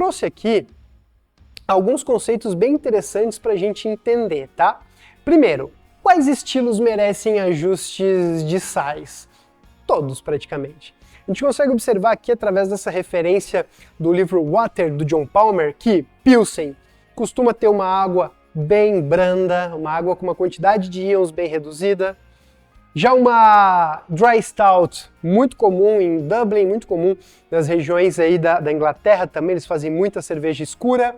trouxe aqui alguns conceitos bem interessantes para a gente entender, tá? Primeiro, quais estilos merecem ajustes de sais? Todos, praticamente. A gente consegue observar aqui, através dessa referência do livro Water, do John Palmer, que Pilsen costuma ter uma água bem branda, uma água com uma quantidade de íons bem reduzida. Já uma Dry Stout, muito comum em Dublin, muito comum nas regiões aí da Inglaterra também, eles fazem muita cerveja escura.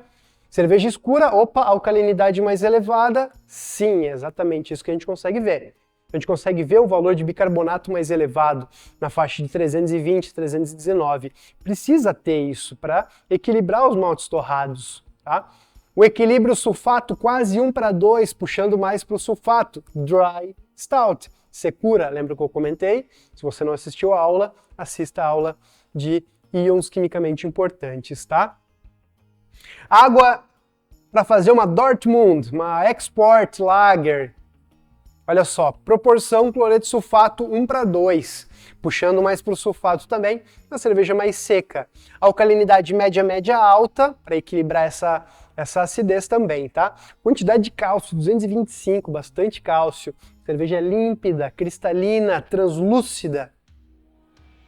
Cerveja escura, opa, alcalinidade mais elevada? Sim, é exatamente isso que a gente consegue ver. A gente consegue ver o valor de bicarbonato mais elevado na faixa de 320, 319. Precisa ter isso para equilibrar os maltes torrados, tá? O equilíbrio sulfato quase 1:2, puxando mais para o sulfato. Dry Stout. Secura, lembra que eu comentei? Se você não assistiu a aula, assista a aula de íons quimicamente importantes, tá? Água para fazer uma Dortmund, uma Export Lager. Olha só, proporção cloreto sulfato 1:2, puxando mais para o sulfato também, uma cerveja mais seca. Alcalinidade média alta, para equilibrar essa acidez também, tá? Quantidade de cálcio, 225, bastante cálcio. Cerveja límpida, cristalina, translúcida.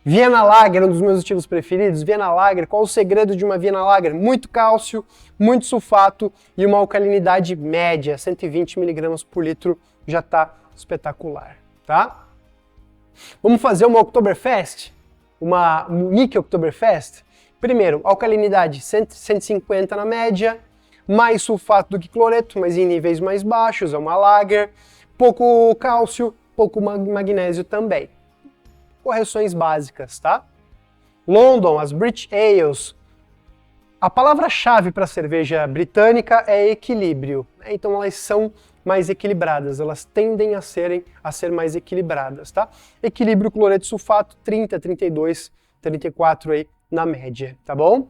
Viena Lager, um dos meus estilos preferidos. Viena Lager, qual o segredo de uma Viena Lager? Muito cálcio, muito sulfato e uma alcalinidade média, 120 mg por litro, já está espetacular, tá? Vamos fazer uma Oktoberfest? Uma Munich Oktoberfest? Primeiro, alcalinidade 150 na média, mais sulfato do que cloreto, mas em níveis mais baixos, é uma Lager, pouco cálcio, pouco magnésio também. Correções básicas, tá? London, as British Ales. A palavra-chave para a cerveja britânica é equilíbrio, né? Então elas são mais equilibradas, elas tendem a ser mais equilibradas, tá? Equilíbrio cloreto sulfato 30, 32, 34 aí na média, tá bom?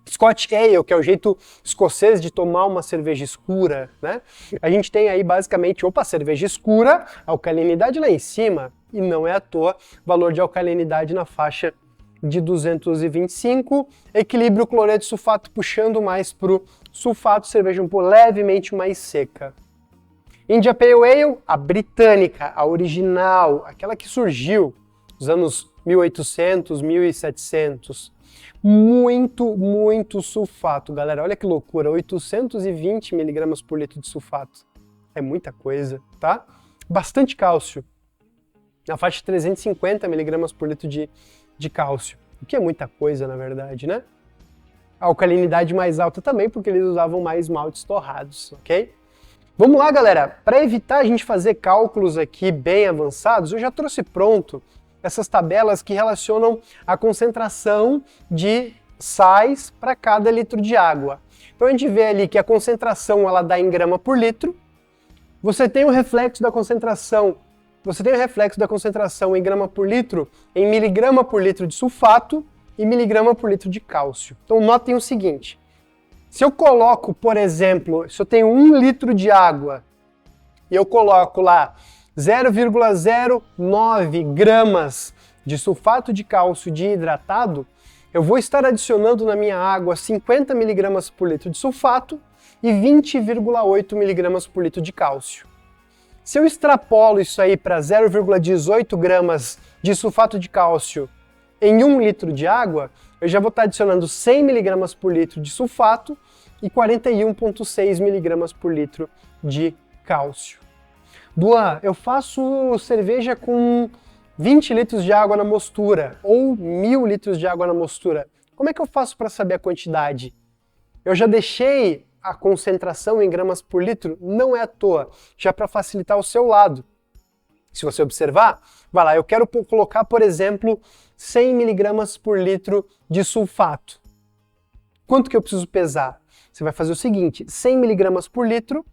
Scotch Ale, que é o jeito escocês de tomar uma cerveja escura, né? A gente tem aí basicamente, cerveja escura, alcalinidade lá em cima, e não é à toa, valor de alcalinidade na faixa de 225, equilíbrio cloreto sulfato puxando mais pro sulfato, cerveja um pouco levemente mais seca. India Pale Ale, a britânica, a original, aquela que surgiu nos anos 1800, 1700. Muito sulfato, galera. Olha que loucura, 820 mg por litro de sulfato. É muita coisa, tá? Bastante cálcio. Na faixa de 350 mg por litro de cálcio. O que é muita coisa, na verdade, né? A alcalinidade mais alta também, porque eles usavam mais maltes torrados, ok? Vamos lá, galera. Para evitar a gente fazer cálculos aqui bem avançados, eu já trouxe pronto essas tabelas que relacionam a concentração de sais para cada litro de água. Então a gente vê ali que a concentração ela dá em grama por litro. Você tem o reflexo da concentração em grama por litro em miligrama por litro de sulfato e miligrama por litro de cálcio. Então notem o seguinte, se eu coloco, por exemplo, se eu tenho 1 litro de água e eu coloco lá 0,09 gramas de sulfato de cálcio hidratado, eu vou estar adicionando na minha água 50 mg por litro de sulfato e 20,8 mg por litro de cálcio. Se eu extrapolo isso aí para 0,18 gramas de sulfato de cálcio em 1 litro de água, eu já vou estar adicionando 100 mg por litro de sulfato e 41,6 mg por litro de cálcio. Duan, eu faço cerveja com 20 litros de água na mostura ou 1000 litros de água na mostura. Como é que eu faço para saber a quantidade? Eu já deixei a concentração em gramas por litro, não é à toa, já para facilitar o seu lado. Se você observar, vai lá, eu quero colocar, por exemplo, 100 mg por litro de sulfato. Quanto que eu preciso pesar? Você vai fazer o seguinte, 100 mg por litro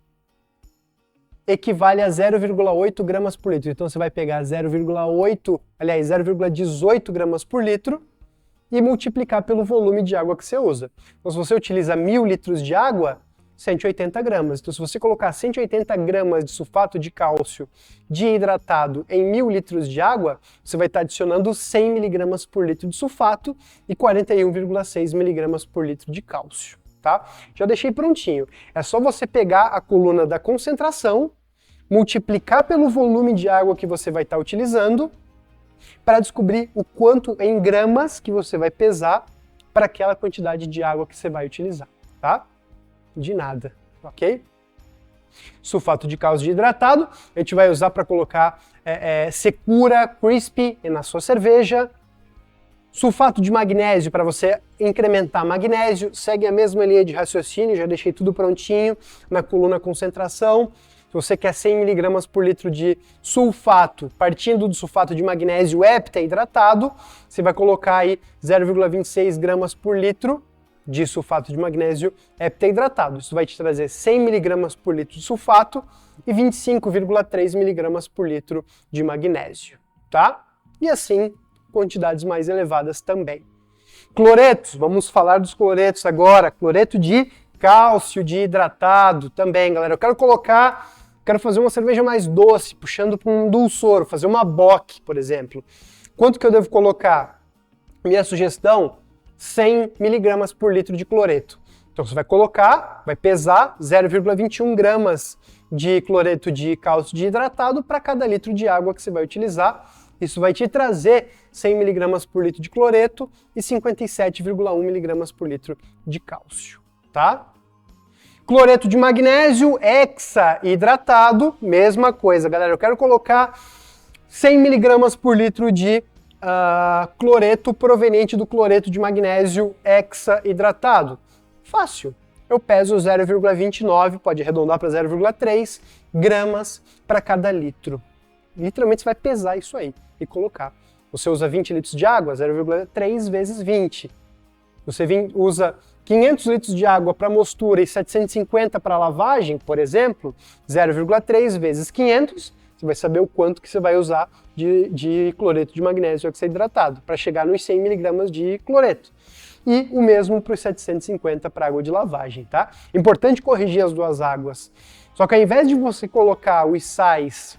equivale a 0,8 gramas por litro. Então você vai pegar 0,18 gramas por litro e multiplicar pelo volume de água que você usa. Então se você utiliza 1000 litros de água, 180 gramas. Então, se você colocar 180 gramas de sulfato de cálcio diidratado em 1.000 litros de água, você vai estar adicionando 100 miligramas por litro de sulfato e 41,6 miligramas por litro de cálcio, tá? Já deixei prontinho. É só você pegar a coluna da concentração, multiplicar pelo volume de água que você vai estar utilizando, para descobrir o quanto em gramas que você vai pesar para aquela quantidade de água que você vai utilizar, tá? De nada, ok? Sulfato de cálcio hidratado, a gente vai usar para colocar secura, crispy na sua cerveja. Sulfato de magnésio, para você incrementar magnésio, segue a mesma linha de raciocínio, já deixei tudo prontinho na coluna concentração. Se você quer 100 mg por litro de sulfato, partindo do sulfato de magnésio heptahidratado, você vai colocar aí 0,26 gramas por litro de sulfato de magnésio heptahidratado. Isso vai te trazer 100 mg por litro de sulfato e 25,3 mg por litro de magnésio, tá? E assim, quantidades mais elevadas também. Cloretos, vamos falar dos cloretos agora. Cloreto de cálcio hidratado também, galera. Eu quero fazer uma cerveja mais doce, puxando para um dulçor, fazer uma bock, por exemplo. Quanto que eu devo colocar? Minha sugestão, 100 mg por litro de cloreto. Então você vai colocar, vai pesar 0,21 gramas de cloreto de cálcio hidratado para cada litro de água que você vai utilizar. Isso vai te trazer 100 mg por litro de cloreto e 57,1 mg por litro de cálcio, tá? Cloreto de magnésio hexahidratado, mesma coisa, galera. Eu quero colocar 100 mg por litro de cloreto proveniente do cloreto de magnésio hexahidratado. Fácil. Eu peso 0,29, pode arredondar para 0,3 gramas para cada litro. Literalmente você vai pesar isso aí e colocar. Você usa 20 litros de água, 0,3 vezes 20. Você usa 500 litros de água para mostura e 750 para lavagem, por exemplo, 0,3 vezes 500, você vai saber o quanto que você vai usar de cloreto de magnésio hexahidratado para chegar nos 100 mg de cloreto. E o mesmo para os 750 para água de lavagem, tá? Importante corrigir as duas águas. Só que ao invés de você colocar os sais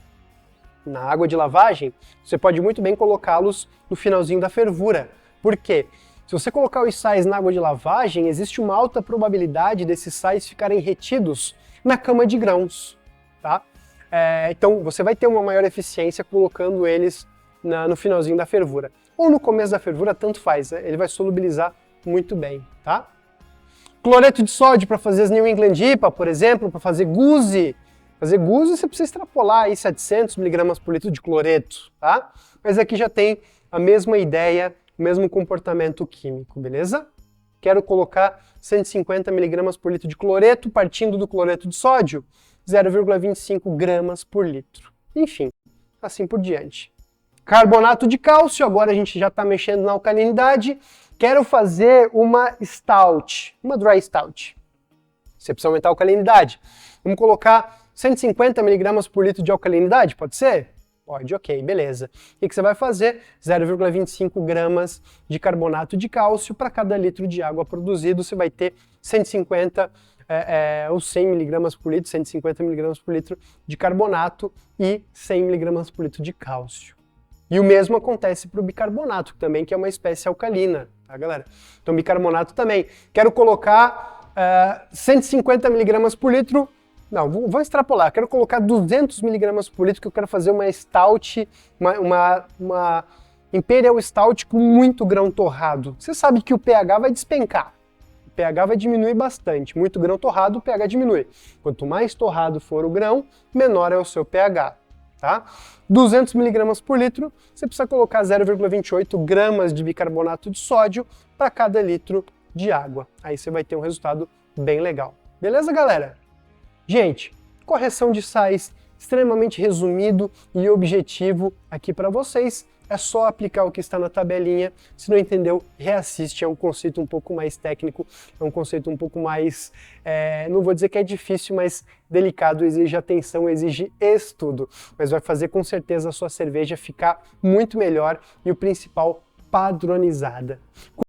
na água de lavagem, você pode muito bem colocá-los no finalzinho da fervura. Por quê? Se você colocar os sais na água de lavagem, existe uma alta probabilidade desses sais ficarem retidos na cama de grãos, tá? Então você vai ter uma maior eficiência colocando eles no finalzinho da fervura. Ou no começo da fervura, tanto faz, né? Ele vai solubilizar muito bem, tá? Cloreto de sódio para fazer as New England IPA, por exemplo, para fazer gueuze. Fazer gueuze você precisa extrapolar aí 700 mg por litro de cloreto, tá? Mas aqui já tem a mesma ideia, o mesmo comportamento químico, beleza? Quero colocar 150 mg por litro de cloreto, partindo do cloreto de sódio, 0,25 gramas por litro. Enfim, assim por diante. Carbonato de cálcio, agora a gente já está mexendo na alcalinidade. Quero fazer uma stout, uma dry stout. Você precisa aumentar a alcalinidade. Vamos colocar 150 mg por litro de alcalinidade, pode ser? Pode, ok, beleza. O que você vai fazer? 0,25 gramas de carbonato de cálcio para cada litro de água produzido. Você vai ter 150 ou 100 mg por litro, 150 mg por litro de carbonato e 100 mg por litro de cálcio. E o mesmo acontece para o bicarbonato, também, que é uma espécie alcalina, tá, galera? Então, bicarbonato também. Quero colocar 150 mg por litro. Não, vou extrapolar. Quero colocar 200 mg por litro, que eu quero fazer uma stout, uma Imperial Stout com muito grão torrado. Você sabe que o pH vai despencar. O pH vai diminuir bastante. Muito grão torrado, o pH diminui. Quanto mais torrado for o grão, menor é o seu pH. Tá? 200 mg por litro, você precisa colocar 0,28 gramas de bicarbonato de sódio para cada litro de água. Aí você vai ter um resultado bem legal. Beleza, galera? Gente, correção de sais extremamente resumido e objetivo aqui para vocês. É só aplicar o que está na tabelinha. Se não entendeu, reassiste. É um conceito um pouco mais técnico, é um conceito um pouco mais, não vou dizer que é difícil, mas delicado, exige atenção, exige estudo. Mas vai fazer com certeza a sua cerveja ficar muito melhor e o principal, padronizada.